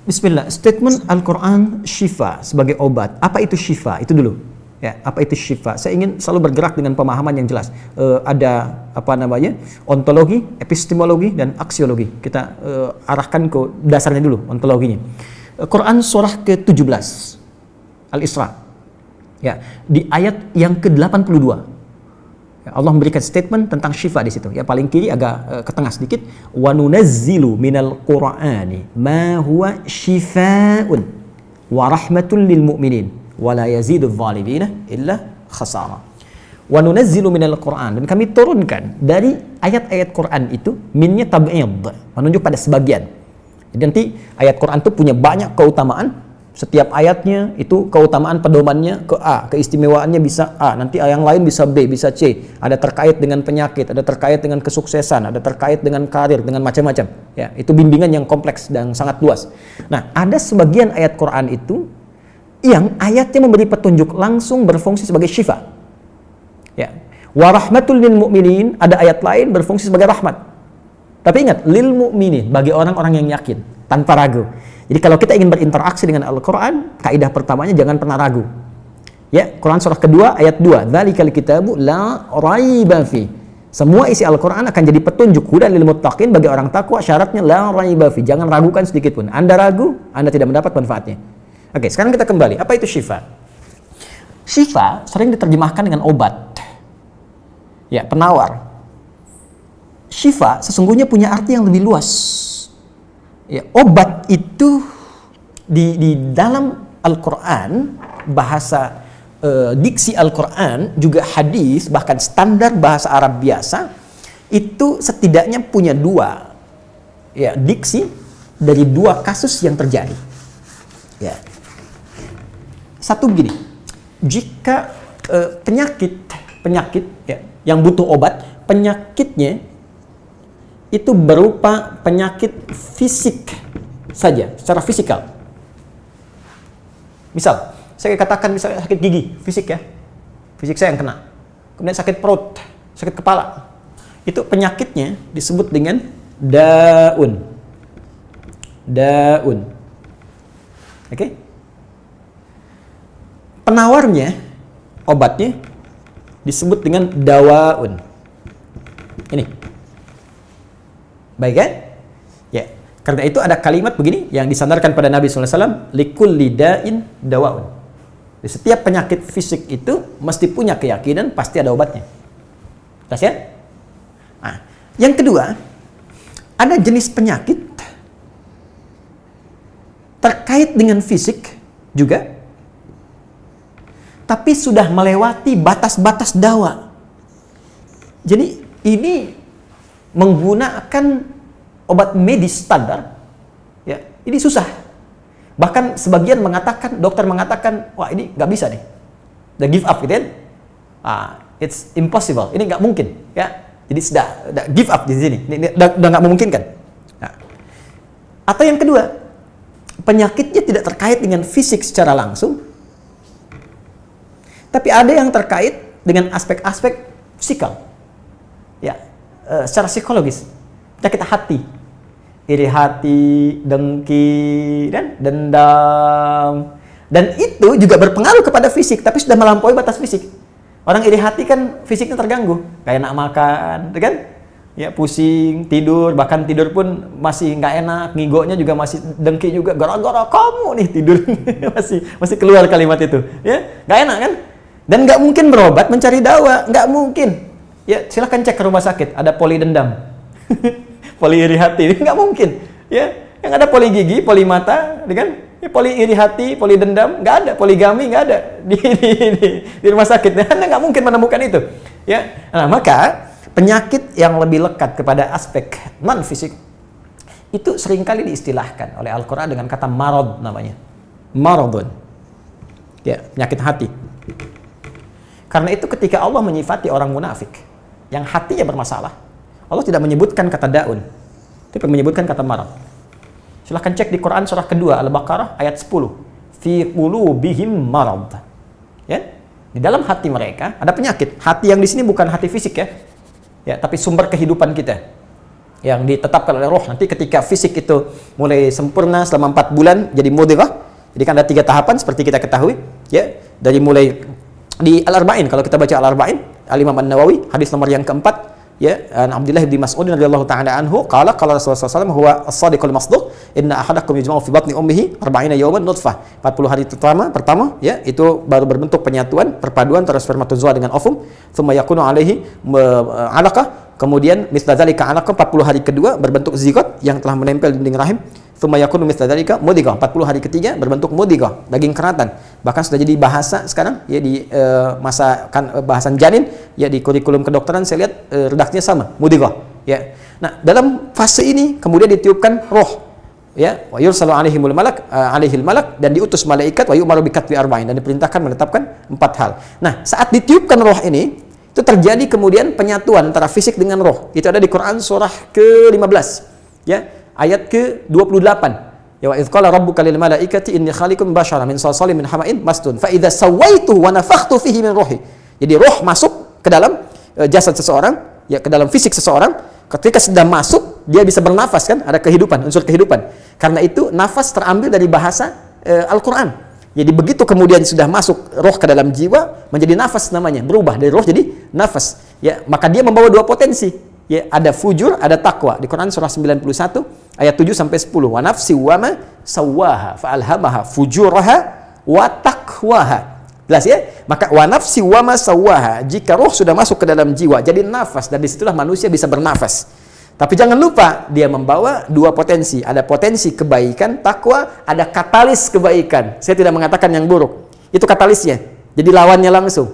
Bismillah, statement Al-Quran syifa sebagai obat. Apa itu syifa? Itu dulu. Ya, apa itu syifa? Saya ingin selalu bergerak dengan pemahaman yang jelas. Ada ontologi, epistemologi, dan aksiologi. Kita arahkan ke dasarnya dulu, ontologinya. Quran surah ke-17 Al-Isra. Ya, di ayat yang ke-82. Allah memberikan statement tentang syifa di situ. Ya, paling kiri agak ke tengah sedikit. Wa nunazzilu minal Qur'ani ma huwa syifaa'un wa rahmatun lil mu'minin wa la yazidudz zalimina illa khasara. Wa nunazzilu minal Qur'an, dan kami turunkan dari ayat-ayat Quran itu, minnya tab'id, menunjuk pada sebagian. Jadi nanti ayat Quran itu punya banyak keutamaan. Setiap ayatnya itu keutamaan pedomannya ke A, keistimewaannya bisa A, nanti yang lain bisa B, bisa C. Ada terkait dengan penyakit, ada terkait dengan kesuksesan, ada terkait dengan karir, dengan macam-macam. Ya, itu bimbingan yang kompleks dan sangat luas. Nah, ada sebagian ayat Quran itu yang ayatnya memberi petunjuk langsung berfungsi sebagai syifa. Ya. Wa rahmatul lil mu'minin, ada ayat lain berfungsi sebagai rahmat. Tapi ingat, lil mu'minin, bagi orang-orang yang yakin, tanpa ragu. Jadi kalau kita ingin berinteraksi dengan Al-Quran, kaidah pertamanya jangan pernah ragu. Ya, Quran surah kedua ayat 2. Dzalikal kitabu la raiba fi. Semua isi Al-Quran akan jadi petunjuk hudan lil muttaqin, bagi orang takwa, syaratnya la raiba fi. Jangan ragukan sedikit pun. Anda ragu, Anda tidak mendapat manfaatnya. Oke, sekarang kita kembali. Apa itu syifa? Syifa sering diterjemahkan dengan obat. Ya, penawar. Syifa sesungguhnya punya arti yang lebih luas. Ya, obat itu di dalam Al-Quran, bahasa diksi Al-Quran, juga hadis, bahkan standar bahasa Arab biasa, itu setidaknya punya dua ya, diksi dari dua kasus yang terjadi. Ya. Satu begini, jika penyakit ya, yang butuh obat, penyakitnya itu berupa penyakit fisik saja, secara fisikal. Misal, saya katakan misalnya sakit gigi, fisik ya, fisik saya yang kena. Kemudian sakit perut, sakit kepala. Itu penyakitnya disebut dengan daun. Daun. Oke? Penawarnya, obatnya disebut dengan dawaun. Ini. Baik kan? Ya. Karena itu ada kalimat begini yang disandarkan pada Nabi SAW, likulli da'in dawaun. Di setiap penyakit fisik itu mesti punya keyakinan pasti ada obatnya. Jelas ya? Nah, yang kedua, ada jenis penyakit terkait dengan fisik juga, tapi sudah melewati batas-batas dawa. Jadi ini menggunakan obat medis standar, ya, ini susah. Bahkan sebagian mengatakan, dokter mengatakan, wah ini nggak bisa nih, udah give up gitu kan? It's impossible, ini nggak mungkin, ya. Jadi sudah give up di sini, ini udah nggak memungkinkan. Nah. Atau yang kedua, penyakitnya tidak terkait dengan fisik secara langsung, tapi ada yang terkait dengan aspek-aspek psikal, ya. Secara psikologis, penyakit hati, iri hati, dengki, dan dendam, dan itu juga berpengaruh kepada fisik, tapi sudah melampaui batas fisik. Orang iri hati kan fisiknya terganggu, kayak enak makan, kan? Ya, pusing, tidur, bahkan tidur pun masih nggak enak, ngigonya juga masih dengki juga, gara-gara kamu nih tidur, masih keluar kalimat itu, ya, nggak enak kan? Dan nggak mungkin berobat mencari dawa, nggak mungkin. Ya, silahkan cek ke rumah sakit, ada poli dendam, poli iri hati, nggak mungkin. Ya, yang ada poli gigi, poli mata, kan? Ya, poli iri hati, poli dendam, nggak ada, poligami nggak ada di rumah sakit. Anda nggak mungkin menemukan itu. Ya, nah maka penyakit yang lebih lekat kepada aspek non fisik itu seringkali diistilahkan oleh Al-Quran dengan kata marad namanya, maradun. Ya, penyakit hati. Karena itu ketika Allah menyifati orang munafik yang hatinya bermasalah, Allah tidak menyebutkan kata daun, tapi menyebutkan kata marad. Silahkan cek di Quran surah kedua Al-Baqarah ayat 10. Fi qulubihim marad. Ya, di dalam hati mereka ada penyakit. Hati yang di sini bukan hati fisik ya. Ya, tapi sumber kehidupan kita. yang ditetapkan oleh roh. Nanti ketika fisik itu mulai sempurna selama 4 bulan jadi mudghah. Jadi kan ada 3 tahapan seperti kita ketahui, ya. Dari mulai di Al-Arba'in, kalau kita baca Al-Arba'in, Al-Imam An-Nawawi, hadis nomor yang keempat, ya, Abdullah bin Mas'ud radhiyallahu ta'ala anhu qala qala Rasulullah sallallahu alaihi wasallam huwa as-sadiqul masduq inna ahadakum yujma'u fi batni ummihi 40 yawman nutfah. 40 hari pertama ya itu baru berbentuk penyatuan, perpaduan antara spermatozoa dengan ovum, thumma yakunu alaihi 'alaqah, kemudian misla dzalika 'alaqah 40 hari kedua berbentuk zigot yang telah menempel di dinding rahim, thumma yakunu misla dzalika mudghah, 40 hari ketiga berbentuk mudghah, daging keratan. Bahkan sudah jadi bahasa sekarang ya di masa kan bahasan janin ya di kurikulum kedokteran saya lihat redaksinya sama, mudghah ya. Nah, dalam fase ini kemudian ditiupkan roh ya, wa yursalu alaihimul malak alaihil malak, dan diutus malaikat, wa yu'maru bi katbi arba'in, dan diperintahkan menetapkan 4 hal. Nah, saat ditiupkan roh ini itu terjadi kemudian penyatuan antara fisik dengan roh. Itu ada di Quran surah ke-15 ya, ayat ke-28. Ya, wa idz qala rabbuka lil malaikati inni khaliqun basyaran min salsalin min hama'in masnun fa idza sawaituhu wa nafakhtu fihi min ruhi. Jadi roh masuk ke dalam jasad seseorang, ya ke dalam fisik seseorang. Ketika sudah masuk, dia bisa bernafas kan, ada kehidupan, unsur kehidupan. Karena itu nafas terambil dari bahasa Al-Qur'an. Jadi begitu kemudian sudah masuk roh ke dalam jiwa, menjadi nafas namanya, berubah dari roh jadi nafas. Ya, maka dia membawa 2 potensi. Ya, ada fujur, ada takwa. Di Quran surah 91 ayat 7 sampai 10. Wa nafsi wa ma sawwaha fa alhamaha fujuraha wa taqwaha. Jelas ya? Maka wa nafsi wa ma sawwaha, jika roh sudah masuk ke dalam jiwa jadi nafas, dan disitulah manusia bisa bernafas. Tapi jangan lupa dia membawa 2 potensi. Ada potensi kebaikan, takwa, ada katalis kebaikan. Saya tidak mengatakan yang buruk. Itu katalisnya. Jadi lawannya langsung.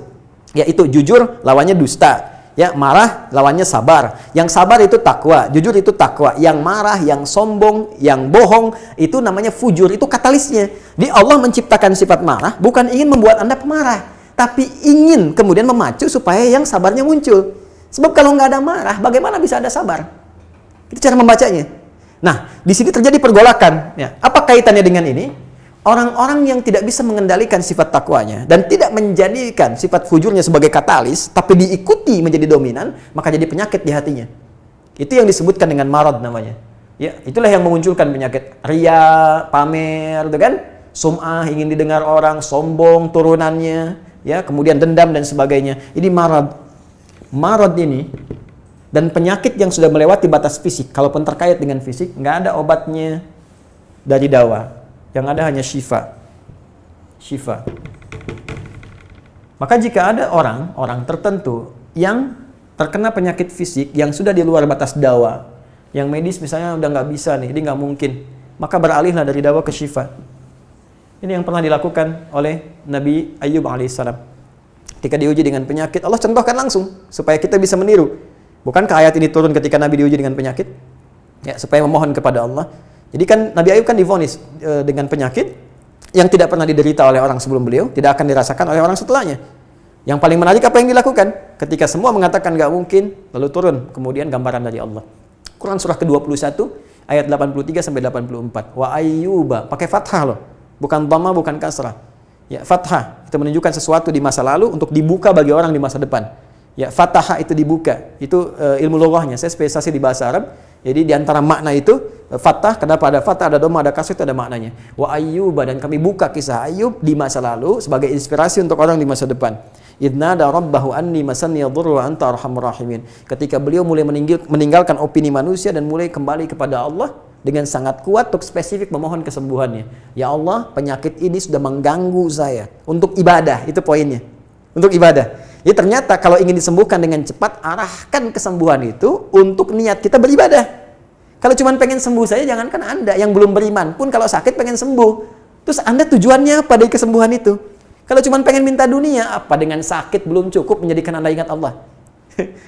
Yaitu jujur lawannya dusta. Ya, marah lawannya sabar. Yang sabar itu takwa, jujur itu takwa. Yang marah, yang sombong, yang bohong itu namanya fujur, itu katalisnya. Di Allah menciptakan sifat marah bukan ingin membuat Anda pemarah, tapi ingin kemudian memacu supaya yang sabarnya muncul. Sebab kalau nggak ada marah, bagaimana bisa ada sabar? Itu cara membacanya. Nah, di sini terjadi pergolakan. Ya, apa kaitannya dengan ini? Orang-orang yang tidak bisa mengendalikan sifat takwanya dan tidak menjadikan sifat fujurnya sebagai katalis, tapi diikuti menjadi dominan, maka jadi penyakit di hatinya. Itu yang disebutkan dengan marad namanya. Ya, itulah yang memunculkan penyakit riya, pamer, gitu kan? Sum'ah, ingin didengar orang, sombong turunannya, ya, kemudian dendam dan sebagainya. Ini marad. Marad ini dan penyakit yang sudah melewati batas fisik, kalaupun terkait dengan fisik, nggak ada obatnya dari dawa. Yang ada hanya syifa. Maka jika ada orang tertentu yang terkena penyakit fisik yang sudah di luar batas dawa, yang medis misalnya udah nggak bisa nih, ini nggak mungkin, maka beralihlah dari dawa ke syifa. Ini yang pernah dilakukan oleh Nabi Ayyub alaihissalam. Ketika diuji dengan penyakit, Allah contohkan langsung supaya kita bisa meniru. Bukankah ayat ini turun ketika Nabi diuji dengan penyakit? Ya, supaya memohon kepada Allah. Jadi kan Nabi Ayub kan divonis dengan penyakit yang tidak pernah diderita oleh orang sebelum beliau, tidak akan dirasakan oleh orang setelahnya. Yang paling menarik apa yang dilakukan? Ketika semua mengatakan nggak mungkin, lalu turun kemudian gambaran dari Allah. Quran surah ke-21 ayat 83 sampai 84. Wa ayyuba, pakai fathah loh, bukan dhamma, bukan kasrah. Ya, fathah itu menunjukkan sesuatu di masa lalu untuk dibuka bagi orang di masa depan. Ya, fathah itu dibuka. Itu ilmu lughahnya. Saya spesialisasi di bahasa Arab. Jadi di antara makna itu fathah, kenapa ada fathah, ada dhamma, ada kasrah, itu ada maknanya. Wa ayyuba, dan kami buka kisah Ayub di masa lalu sebagai inspirasi untuk orang di masa depan. Idnada rabbahu anni masanni yadhurru wa anta arhamur rahimin. Ketika beliau mulai meninggalkan opini manusia dan mulai kembali kepada Allah dengan sangat kuat untuk spesifik memohon kesembuhannya. Ya Allah, penyakit ini sudah mengganggu saya. Untuk ibadah, itu poinnya. Untuk ibadah. Jadi ternyata kalau ingin disembuhkan dengan cepat, arahkan kesembuhan itu untuk niat kita beribadah. Kalau cuma pengen sembuh saja, jangankan Anda yang belum beriman pun kalau sakit pengen sembuh. Terus Anda tujuannya apa dari kesembuhan itu? Kalau cuma pengen minta dunia, apa dengan sakit belum cukup menjadikan Anda ingat Allah?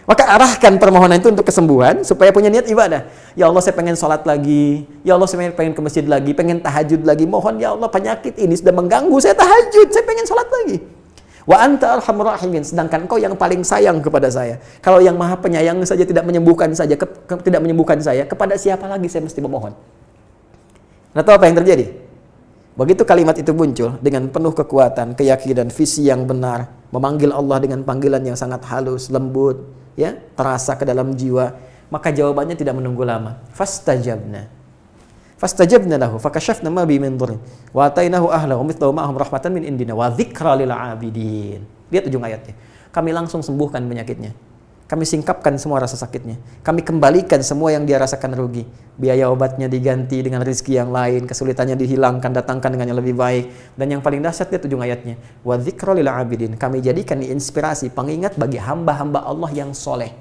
Maka arahkan permohonan itu untuk kesembuhan supaya punya niat ibadah. Ya Allah, saya pengen sholat lagi. Ya Allah, saya pengen ke masjid lagi, pengen tahajud lagi. Mohon ya Allah, penyakit ini sudah mengganggu saya tahajud, saya pengen sholat lagi. Wa anta arhamur rahimin, sedangkan Engkau yang paling sayang kepada saya. Kalau yang Maha Penyayang saja tidak menyembuhkan saya, kepada siapa lagi saya mesti memohon? Nah, tahu apa yang terjadi? Begitu kalimat itu muncul dengan penuh kekuatan, keyakinan, visi yang benar, memanggil Allah dengan panggilan yang sangat halus, lembut, ya, terasa ke dalam jiwa, Maka jawabannya tidak menunggu lama. Fastajabna lahu fakashafna ma bi min dhurrin wa atainahu ahlahu wa mithlahu ma'ahum rahmatan min indina wa dzikra lil 'abidin. Lihat ujung ayatnya. Kami langsung sembuhkan penyakitnya. Kami singkapkan semua rasa sakitnya. Kami kembalikan semua yang dia rasakan rugi. Biaya obatnya diganti dengan rezeki yang lain, kesulitannya dihilangkan, datangkan dengan yang lebih baik. Dan yang paling dahsyat lihat ujung ayatnya. Wa dzikra lil 'abidin. Kami jadikan inspirasi, pengingat bagi hamba-hamba Allah yang soleh,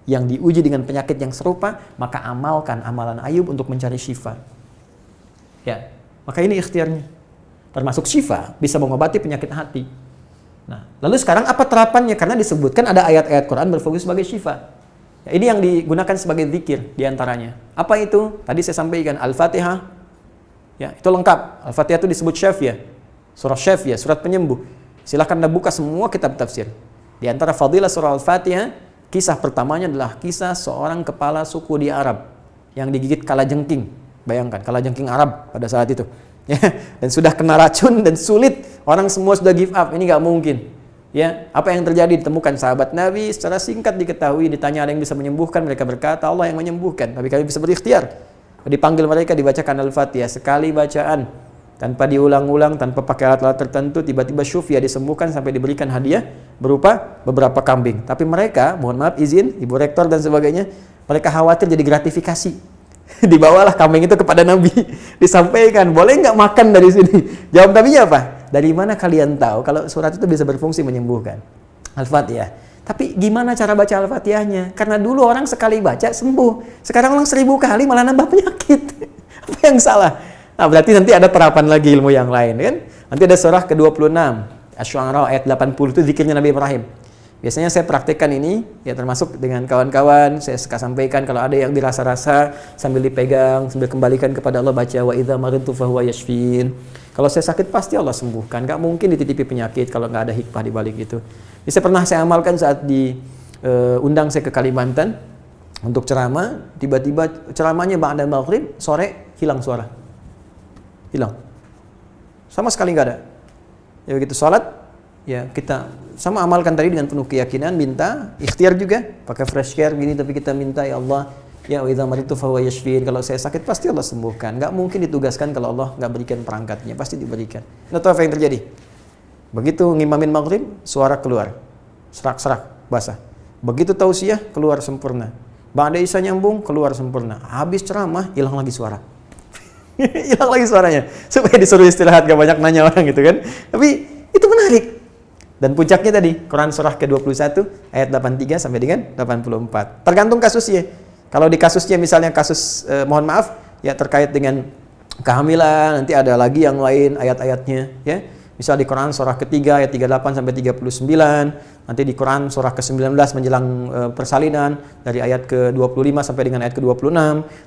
yang diuji dengan penyakit yang serupa, maka amalkan amalan Ayub untuk mencari syifa. Ya, maka ini ikhtiarnya. Termasuk syifa, bisa mengobati penyakit hati. Nah, lalu sekarang apa terapannya? Karena disebutkan ada ayat-ayat Quran berfokus sebagai syifa. Ya, ini yang digunakan sebagai zikir diantaranya. Apa itu? Tadi saya sampaikan Al-Fatihah. Ya, itu lengkap. Al-Fatihah itu disebut syafiyah. Surah syafiyah, surat penyembuh. Silahkan Anda buka semua kitab tafsir. Di antara fadilah surah Al-Fatihah, kisah pertamanya adalah kisah seorang kepala suku di Arab yang digigit kalajengking. Bayangkan, kalajengking Arab pada saat itu. Ya, dan sudah kena racun dan sulit, orang semua sudah give up, ini nggak mungkin. Ya, apa yang terjadi? Ditemukan sahabat Nabi, secara singkat diketahui, ditanya ada yang bisa menyembuhkan, mereka berkata Allah yang menyembuhkan, tapi kami bisa berikhtiar. Dipanggil mereka, dibacakan Al-Fatihah sekali bacaan, tanpa diulang-ulang, tanpa pakai alat-alat tertentu, tiba-tiba syufia disembuhkan sampai diberikan hadiah berupa beberapa kambing. Tapi mereka, mohon maaf izin, Ibu Rektor dan sebagainya, mereka khawatir jadi gratifikasi. Dibawalah kambing itu kepada Nabi, disampaikan, boleh nggak makan dari sini? Jawab Nabinya apa? Dari mana kalian tahu kalau surat itu bisa berfungsi menyembuhkan? Al-Fatihah. Tapi gimana cara baca Al-Fatihahnya? Karena dulu orang sekali baca sembuh, sekarang orang 1000 kali malah nambah penyakit. Apa yang salah? Nah, berarti nanti ada terapan lagi ilmu yang lain, kan? Nanti ada surah ke-26, Asy-Syu'ara ayat 80 itu zikirnya Nabi Ibrahim. Biasanya saya praktekkan ini, ya termasuk dengan kawan-kawan, saya suka sampaikan kalau ada yang dirasa-rasa sambil dipegang, sambil kembalikan kepada Allah, baca wa idza maridtu fahuwa yashfin. Kalau saya sakit pasti Allah sembuhkan, nggak mungkin dititipi penyakit kalau nggak ada hikmah di balik itu. Bisa pernah saya amalkan saat diundang saya ke Kalimantan untuk ceramah, tiba-tiba ceramahnya ba'da maghrib, sore hilang suara. Hilang. Sama sekali nggak ada. Ya begitu salat, ya kita sama amalkan tadi dengan penuh keyakinan, minta ikhtiar juga pakai fresh care gini, tapi kita minta ya Allah, ya wa idza maridtu fahuwa yashfin, kalau saya sakit pasti Allah sembuhkan. Nggak mungkin ditugaskan kalau Allah nggak berikan perangkatnya, pasti diberikan. Nah, tahu apa yang terjadi? Begitu ngimamin maghrib, suara keluar, serak-serak basah. Begitu tausiah, keluar sempurna. Ba'da isya nyambung, keluar sempurna. Habis ceramah, hilang lagi suara. Hilang lagi suaranya, supaya disuruh istirahat, gak banyak nanya orang gitu kan. Tapi itu menarik. Dan puncaknya tadi, Quran surah ke-21 ayat 83 sampai dengan 84. Tergantung kasusnya. Kalau di kasusnya misalnya kasus mohon maaf ya terkait dengan kehamilan, nanti ada lagi yang lain ayat-ayatnya ya. Misal di Quran surah ketiga ayat 38 sampai 39, nanti di Quran surah ke-19 menjelang persalinan dari ayat ke-25 sampai dengan ayat ke-26,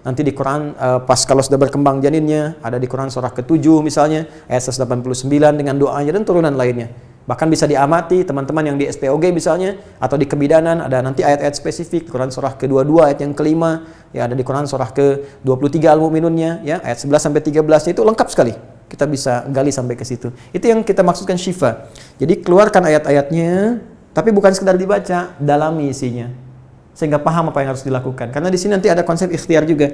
nanti di Quran pas kalau sudah berkembang janinnya, ada di Quran surah ke-7 misalnya ayat 189 dengan doanya dan turunan lainnya. Bahkan bisa diamati teman-teman yang di SPOG misalnya atau di kebidanan, ada nanti ayat-ayat spesifik Quran surah ke-22 ayat yang kelima, ya ada di Quran surah ke-23 Al-Mu'minunnya ya ayat 11 sampai 13-nya itu lengkap sekali. Kita bisa gali sampai ke situ. Itu yang kita maksudkan syifa. Jadi keluarkan ayat-ayatnya, tapi bukan sekedar dibaca, dalami isinya. Sehingga paham apa yang harus dilakukan. Karena di sini nanti ada konsep ikhtiar juga.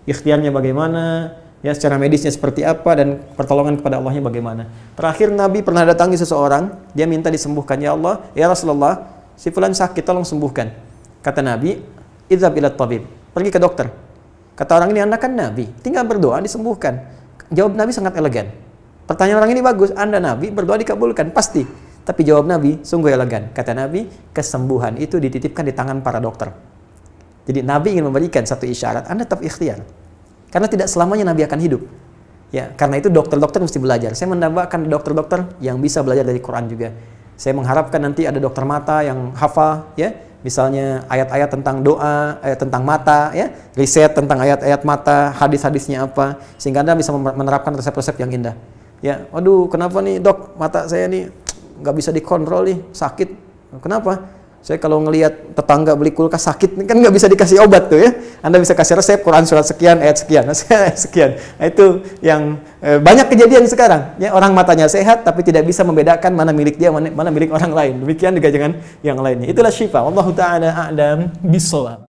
Ikhtiarnya bagaimana, ya secara medisnya seperti apa, dan pertolongan kepada Allahnya bagaimana. Terakhir Nabi pernah datangi seseorang, dia minta disembuhkan. Ya Allah, ya Rasulullah, si fulan sakit, tolong sembuhkan. Kata Nabi, idhab ila tabib, pergi ke dokter. Kata orang ini, Anda kan Nabi, tinggal berdoa disembuhkan. Jawab Nabi sangat elegan. Pertanyaan orang ini bagus, Anda Nabi, berdoa dikabulkan, pasti. Tapi jawab Nabi sungguh elegan. Kata Nabi, kesembuhan itu dititipkan di tangan para dokter. Jadi Nabi ingin memberikan satu isyarat, Anda tetap ikhtiar. Karena tidak selamanya Nabi akan hidup. Ya, karena itu dokter-dokter mesti belajar. Saya menambahkan dokter-dokter yang bisa belajar dari Quran juga. Saya mengharapkan nanti ada dokter mata yang hafal, ya, misalnya ayat-ayat tentang doa, ayat tentang mata, ya, riset tentang ayat-ayat mata, hadis-hadisnya apa, sehingga Anda bisa menerapkan resep-resep yang indah. Ya, waduh, kenapa nih dok, mata saya nih nggak bisa dikontrol nih, sakit. Kenapa? Saya kalau ngelihat tetangga beli kulkas sakit, kan nggak bisa dikasih obat tuh ya. Anda bisa kasih resep Quran surat sekian, ayat sekian, sekian. Nah, itu yang banyak kejadian sekarang. Ya, orang matanya sehat tapi tidak bisa membedakan mana milik dia, mana milik orang lain. Demikian juga dengan yang lainnya. Itulah syifa. Wallahu ta'ala a'lam bishawab.